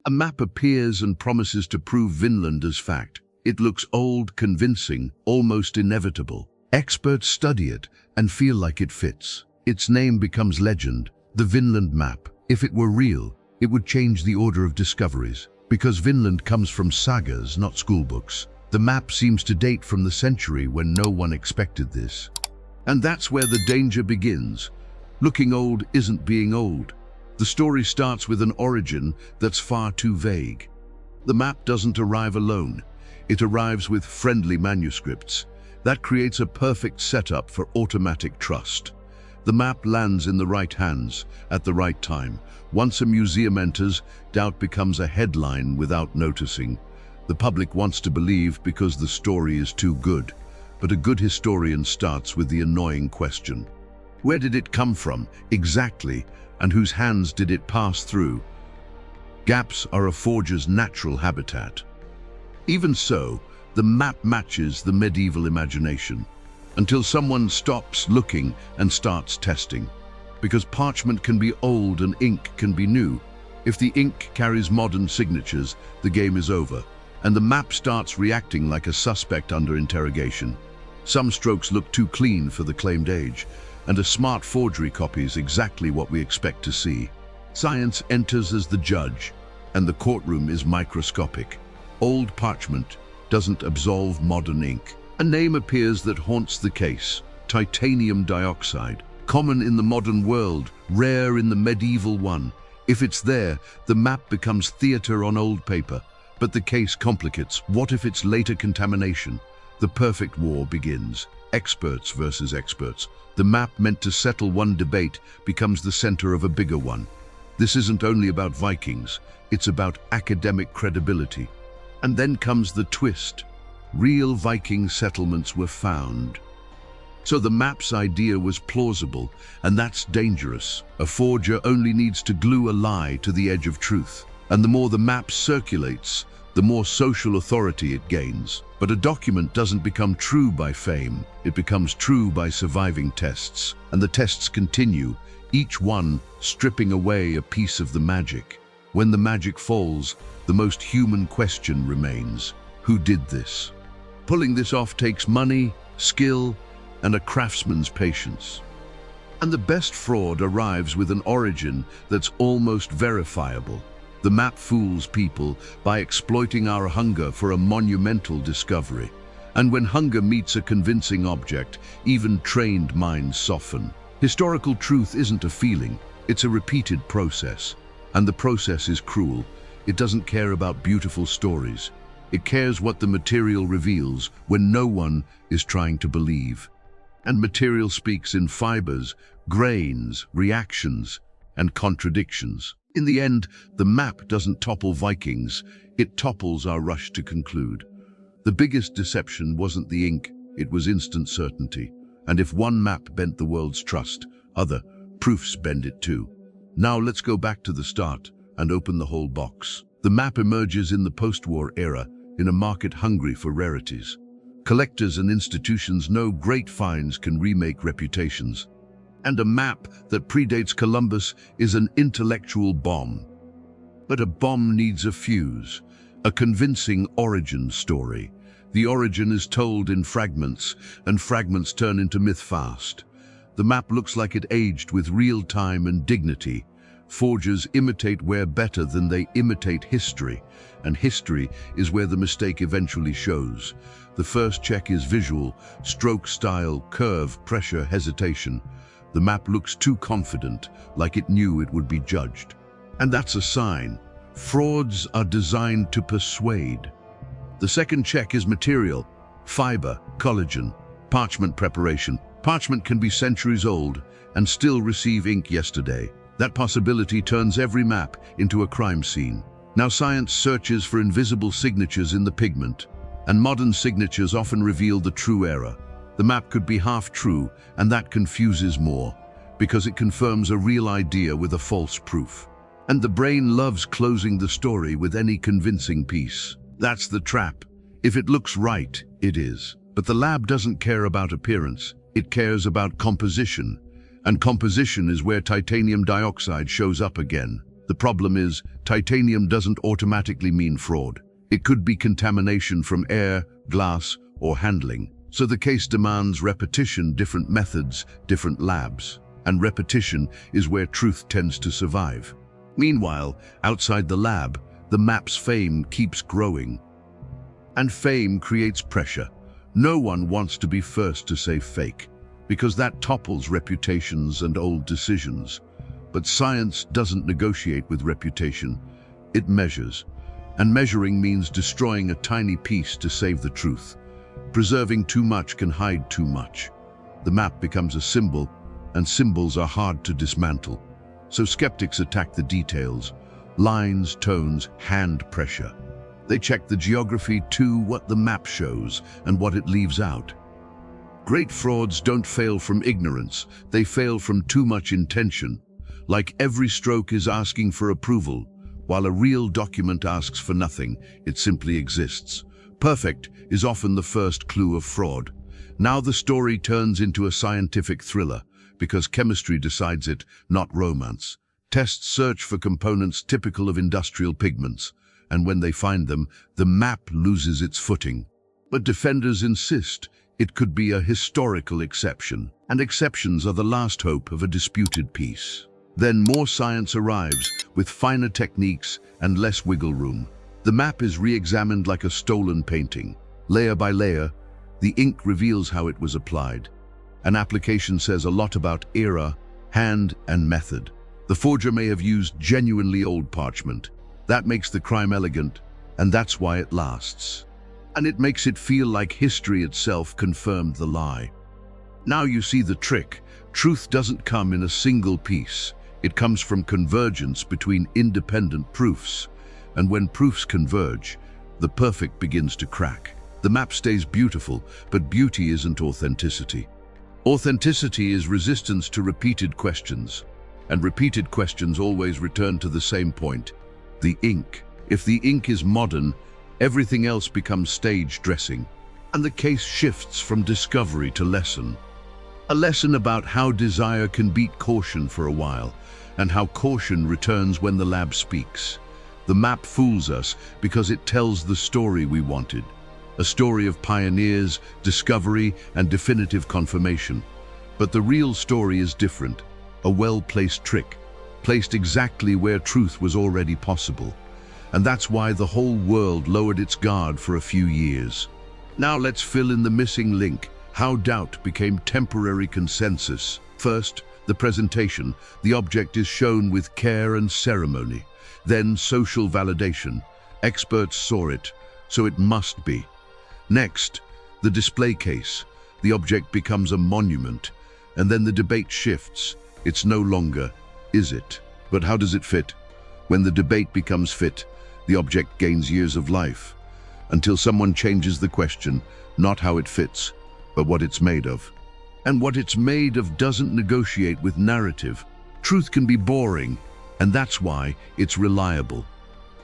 A map appears and promises to prove Vinland as fact. It looks old, convincing, almost inevitable. Experts study it and feel like it fits. Its name becomes legend, the Vinland Map. If it were real, it would change the order of discoveries. Because Vinland comes from sagas, not schoolbooks, the map seems to date from the century when no one expected this. And that's where the danger begins. Looking old isn't being old. The story starts with an origin that's far too vague. The map doesn't arrive alone. It arrives with friendly manuscripts. That creates a perfect setup for automatic trust. The map lands in the right hands at the right time. Once a museum enters, doubt becomes a headline without noticing. The public wants to believe because the story is too good. But a good historian starts with the annoying question. Where did it come from, exactly, and whose hands did it pass through? Gaps are a forger's natural habitat. Even so, the map matches the medieval imagination, until someone stops looking and starts testing. Because parchment can be old and ink can be new. If the ink carries modern signatures, the game is over, and the map starts reacting like a suspect under interrogation. Some strokes look too clean for the claimed age, and a smart forgery copies exactly what we expect to see. Science enters as the judge, and the courtroom is microscopic. Old parchment doesn't absolve modern ink. A name appears that haunts the case: titanium dioxide. Common in the modern world, rare in the medieval one. If it's there, the map becomes theater on old paper. But the case complicates. What if it's later contamination? The perfect war begins. Experts versus experts. The map meant to settle one debate becomes the center of a bigger one. This isn't only about Vikings, it's about academic credibility. And then comes the twist. Real Viking settlements were found. So the map's idea was plausible, and that's dangerous. A forger only needs to glue a lie to the edge of truth. And the more the map circulates, the more social authority it gains. But a document doesn't become true by fame. It becomes true by surviving tests. And the tests continue, each one stripping away a piece of the magic. When the magic falls, the most human question remains: who did this? Pulling this off takes money, skill, and a craftsman's patience. And the best fraud arrives with an origin that's almost verifiable. The map fools people by exploiting our hunger for a monumental discovery. And when hunger meets a convincing object, even trained minds soften. Historical truth isn't a feeling, it's a repeated process. And the process is cruel. It doesn't care about beautiful stories. It cares what the material reveals when no one is trying to believe. And material speaks in fibers, grains, reactions, and contradictions. In the end, the map doesn't topple Vikings, it topples our rush to conclude. The biggest deception wasn't the ink, it was instant certainty. And if one map bent the world's trust, other proofs bend it too. Now let's go back to the start and open the whole box. The map emerges in the post-war era, in a market hungry for rarities. Collectors and institutions know great finds can remake reputations. And a map that predates Columbus is an intellectual bomb. But a bomb needs a fuse, a convincing origin story. The origin is told in fragments, and fragments turn into myth fast. The map looks like it aged with real time and dignity. Forgers imitate wear better than they imitate history, and history is where the mistake eventually shows. The first check is visual: stroke, style, curve, pressure, hesitation. The map looks too confident, like it knew it would be judged. And that's a sign. Frauds are designed to persuade. The second check is material: fiber, collagen, parchment preparation. Parchment can be centuries old and still receive ink yesterday. That possibility turns every map into a crime scene. Now science searches for invisible signatures in the pigment, and modern signatures often reveal the true error. The map could be half true, and that confuses more, because it confirms a real idea with a false proof. And the brain loves closing the story with any convincing piece. That's the trap. If it looks right, it is. But the lab doesn't care about appearance, it cares about composition. And composition is where titanium dioxide shows up again. The problem is, titanium doesn't automatically mean fraud. It could be contamination from air, glass, or handling. So the case demands repetition, different methods, different labs. And repetition is where truth tends to survive. Meanwhile, outside the lab, the map's fame keeps growing. And fame creates pressure. No one wants to be first to say fake, because that topples reputations and old decisions. But science doesn't negotiate with reputation, it measures. And measuring means destroying a tiny piece to save the truth. Preserving too much can hide too much. The map becomes a symbol, and symbols are hard to dismantle. So skeptics attack the details, lines, tones, hand pressure. They check the geography too, what the map shows and what it leaves out. Great frauds don't fail from ignorance, they fail from too much intention. Like every stroke is asking for approval, while a real document asks for nothing, it simply exists. Perfect is often the first clue of fraud. Now the story turns into a scientific thriller, because chemistry decides it, not romance. Tests search for components typical of industrial pigments, and when they find them, the map loses its footing. But defenders insist it could be a historical exception, and exceptions are the last hope of a disputed piece. Then more science arrives, with finer techniques and less wiggle room. The map is re-examined like a stolen painting. Layer by layer, the ink reveals how it was applied. An application says a lot about era, hand, and method. The forger may have used genuinely old parchment. That makes the crime elegant, and that's why it lasts. And it makes it feel like history itself confirmed the lie. Now you see the trick. Truth doesn't come in a single piece. It comes from convergence between independent proofs. And when proofs converge, the perfect begins to crack. The map stays beautiful, but beauty isn't authenticity. Authenticity is resistance to repeated questions. And repeated questions always return to the same point: the ink. If the ink is modern, everything else becomes stage dressing. And the case shifts from discovery to lesson. A lesson about how desire can beat caution for a while, and how caution returns when the lab speaks. The map fools us because it tells the story we wanted. A story of pioneers, discovery, and definitive confirmation. But the real story is different. A well-placed trick, placed exactly where truth was already possible. And that's why the whole world lowered its guard for a few years. Now let's fill in the missing link, how doubt became temporary consensus. First, the presentation. The object is shown with care and ceremony. Then social validation. Experts saw it, so it must be. Next, the display case. The object becomes a monument, and then the debate shifts. It's no longer, is it? But how does it fit? When the debate becomes fit, the object gains years of life, until someone changes the question, not how it fits, but what it's made of. And what it's made of doesn't negotiate with narrative. Truth can be boring, and that's why it's reliable.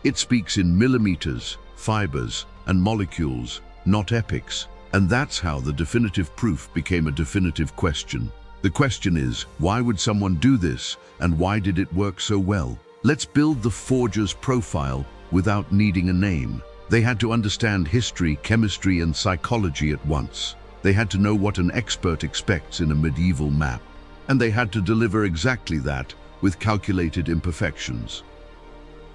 It speaks in millimeters, fibers, and molecules, not epics. And that's how the definitive proof became a definitive question. The question is, why would someone do this, and why did it work so well? Let's build the forger's profile without needing a name. They had to understand history, chemistry, and psychology at once. They had to know what an expert expects in a medieval map. And they had to deliver exactly that, with calculated imperfections.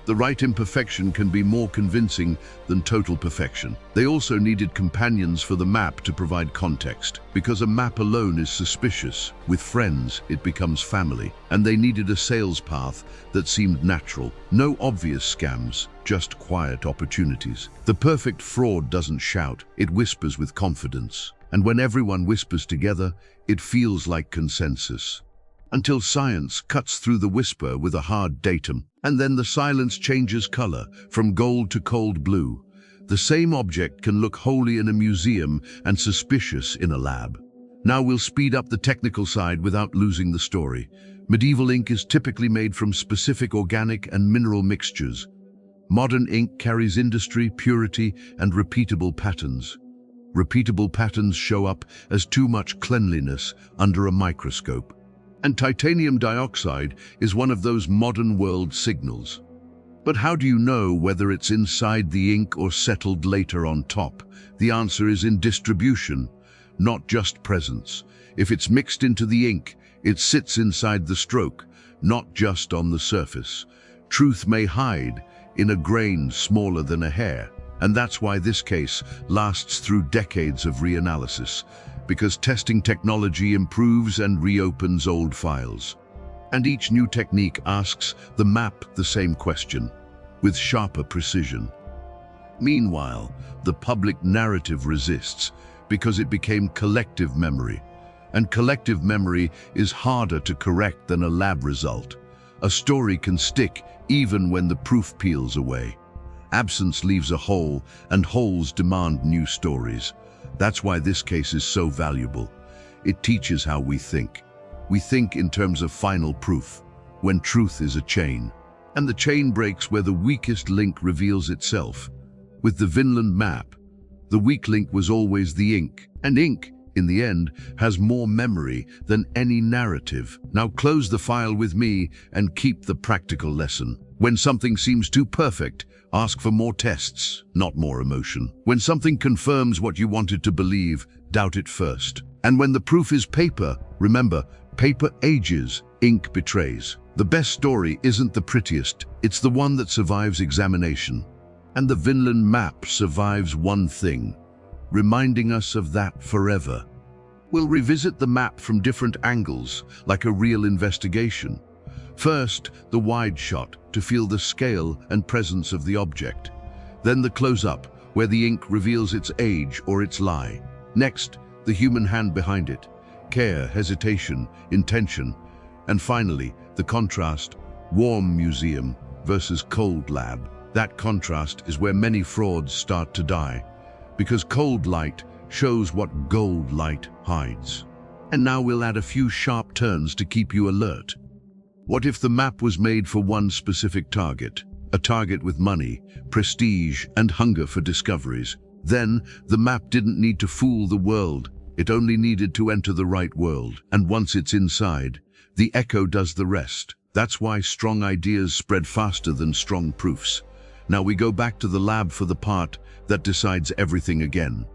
The right imperfection can be more convincing than total perfection. They also needed companions for the map to provide context, because a map alone is suspicious. With friends, it becomes family. And they needed a sales path that seemed natural. No obvious scams, just quiet opportunities. The perfect fraud doesn't shout, it whispers with confidence. And when everyone whispers together, it feels like consensus. Until science cuts through the whisper with a hard datum. And then the silence changes color, from gold to cold blue. The same object can look holy in a museum and suspicious in a lab. Now we'll speed up the technical side without losing the story. Medieval ink is typically made from specific organic and mineral mixtures. Modern ink carries industry, purity, and repeatable patterns. Repeatable patterns show up as too much cleanliness under a microscope. And titanium dioxide is one of those modern world signals. But how do you know whether it's inside the ink or settled later on top? The answer is in distribution, not just presence. If it's mixed into the ink, it sits inside the stroke, not just on the surface. Truth may hide in a grain smaller than a hair. And that's why this case lasts through decades of reanalysis, because testing technology improves and reopens old files. And each new technique asks the map the same question, with sharper precision. Meanwhile, the public narrative resists because it became collective memory. And collective memory is harder to correct than a lab result. A story can stick even when the proof peels away. Absence leaves a hole, and holes demand new stories. That's why this case is so valuable. It teaches how we think. We think in terms of final proof, when truth is a chain. And the chain breaks where the weakest link reveals itself. With the Vinland Map, the weak link was always the ink. And ink, in the end, has more memory than any narrative. Now close the file with me and keep the practical lesson. When something seems too perfect, ask for more tests, not more emotion. When something confirms what you wanted to believe, doubt it first. And when the proof is paper, remember, paper ages, ink betrays. The best story isn't the prettiest, it's the one that survives examination. And the Vinland Map survives one thing, reminding us of that forever. We'll revisit the map from different angles, like a real investigation. First, the wide shot, to feel the scale and presence of the object. Then the close-up, where the ink reveals its age or its lie. Next, the human hand behind it. Care, hesitation, intention. And finally, the contrast, warm museum versus cold lab. That contrast is where many frauds start to die, because cold light shows what gold light hides. And now we'll add a few sharp turns to keep you alert. What if the map was made for one specific target? A target with money, prestige, and hunger for discoveries. Then, the map didn't need to fool the world. It only needed to enter the right world. And once it's inside, the echo does the rest. That's why strong ideas spread faster than strong proofs. Now we go back to the lab for the part that decides everything again.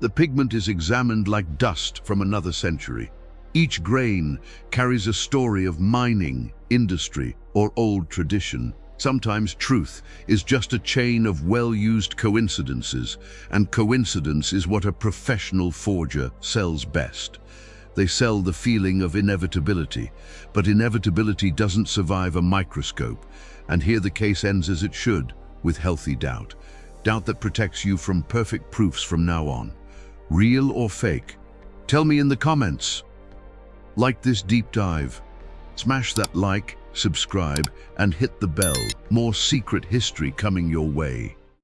The pigment is examined like dust from another century. Each grain carries a story of mining, industry, or old tradition. Sometimes truth is just a chain of well-used coincidences, and coincidence is what a professional forger sells best. They sell the feeling of inevitability, but inevitability doesn't survive a microscope. And here the case ends as it should, with healthy doubt. Doubt that protects you from perfect proofs from now on. Real or fake? Tell me in the comments. Like this deep dive. Smash that like, subscribe, and hit the bell. More secret history coming your way.